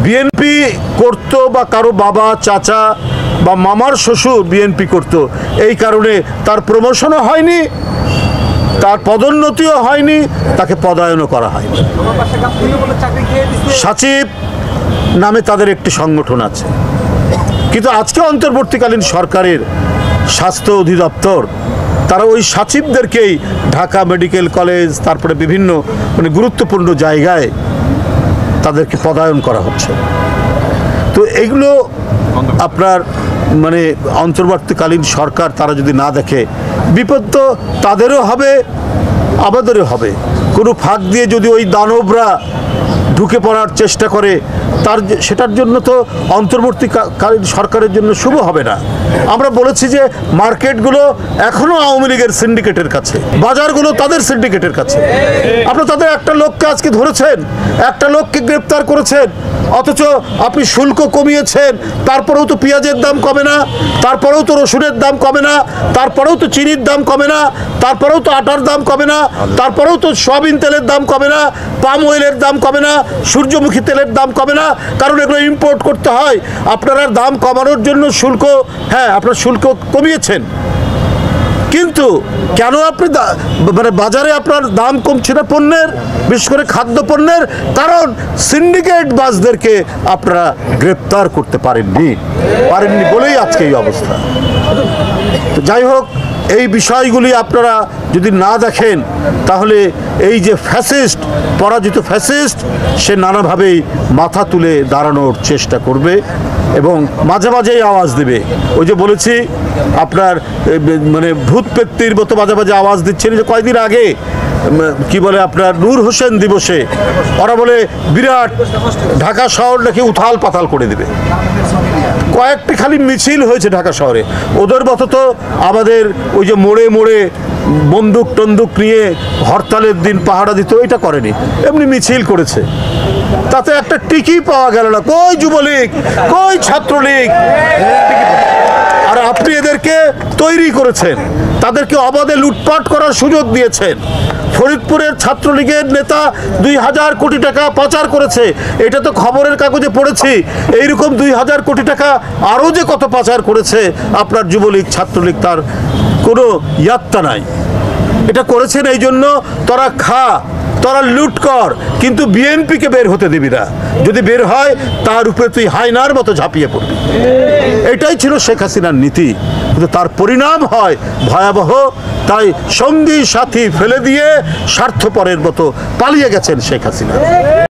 BNP করত বা কারো বাবা চাচা বা মামার শ্বশুর বিএনপি করত, এই কারণে তার প্রমোশনও হয়নি, তার পদোন্নতিও হয়নি, তাকে পদায়নও করা হয়নি। সচিব নামে তাদের একটি সংগঠন আছে, কিন্তু আজকে অন্তর্বর্তীকালীন সরকারের স্বাস্থ্য অধিদপ্তর তারা ওই সচিবদেরকেই ঢাকা মেডিকেল কলেজ তারপরে বিভিন্ন গুরুত্বপূর্ণ জায়গায় তাদেরকে পদায়ন করা হচ্ছে। তো এইগুলো আপনার অন্তর্বর্তীকালীন সরকার তারা যদি না দেখে, বিপদ তো তাদেরও হবে আমাদেরও হবে। কোনো ফাঁক দিয়ে যদি ওই দানবরা ঢুকে পড়ার চেষ্টা করে, সেটার জন্য তো অন্তর্বর্তীকালীন সরকারের জন্য শুভ হবে না। আমরা বলেছি যে মার্কেটগুলো এখনো আওয়ামী লীগের সিন্ডিকেটের কাছে, বাজারগুলো তাদের সিন্ডিকেটের কাছে। আপনারা তাদের একটা লোককে আজকে ধরেছেন, একটা লোককে গ্রেপ্তার করেছেন, অথচ আপনি শুল্ক কমিয়েছেন, তারপরেও তো পেঁয়াজের দাম কমে না, তারপরেও তো রসুনের দাম কমে না, তারপরেও তো চিনির দাম কমে না, তারপরেও তো আটার দাম কমে না, তারপরেও তো সয়াবিন তেলের দাম কমে না, পাম অয়েলের দাম কমে না, সূর্যমুখী তেলের দাম কমে না, কারণ এগুলো ইম্পোর্ট করতে হয়। আপনারা দাম কমানোর জন্য শুল্ক, হ্যাঁ আপনারা শুল্ক কমিয়েছেন, কিন্তু কেন আপনি বাজারে আপনার দাম কমছে না পণ্যের, বিশেষ করে খাদ্যপণ্যের? কারণ সিন্ডিকেট বাসদেরকে আপনারা গ্রেপ্তার করতে পারেননি বলেই আজকে এই অবস্থা। তো যাই হোক, এই বিষয়গুলি আপনারা যদি না দেখেন, তাহলে এই যে ফ্যাসিস্ট, পরাজিত ফ্যাসিস্ট, সে নানাভাবেই মাথা তুলে দাঁড়ানোর চেষ্টা করবে এবং মাঝে মাঝেই আওয়াজ দেবে। ওই যে বলেছি আপনার ভূত পেত্তির মতো মাঝে মাঝে আওয়াজ দিচ্ছেন। যে কয়েকদিন আগে কি বলে আপনার নূর হোসেন দিবসে ওরা বলে বিরাট ঢাকা শহর নাকি উথাল পাতাল করে দেবে। কয়েকটি খালি মিছিল হয়েছে ঢাকা শহরে, ওদের মতো তো আমাদের ওই যে মোড়ে মোড়ে বন্দুক টন্দুক নিয়ে হরতালের দিন পাহারা দিত, এটা করেনি, এমনি মিছিল করেছে। তাতে একটা টিকি পাওয়া গেল না। কই যুবলীগ, কই ছাত্রলীগ? আর আপনি এদেরকে তৈরি করেছেন, তাদেরকে অবাধে লুটপাট করার সুযোগ দিয়েছেন। ফরিদপুরের ছাত্রলীগের নেতা ২০০০ কোটি টাকা পাচার করেছে, এটা তো খবরের কাগজে পড়েছি। এইরকম ২০০০ কোটি টাকা আরও যে কত পাচার করেছে আপনার যুবলীগ ছাত্রলীগ, তার কোনো ইয়াত্তা নাই। এটা করেছেন এই জন্য তোরা খা, তোরা লুট কর, কিন্তু বিএনপিকে বের হতে দিবি না। যদি বের হয় তার উপরে তুই হায়নার মতো ঝাঁপিয়ে পড়বি। এটাই ছিল শেখ হাসিনার নীতি, কিন্তু তার পরিণাম হয় ভয়াবহ। তাই সঙ্গী সাথী ফেলে দিয়ে স্বার্থপরের মতো পালিয়ে গেছেন শেখ হাসিনা।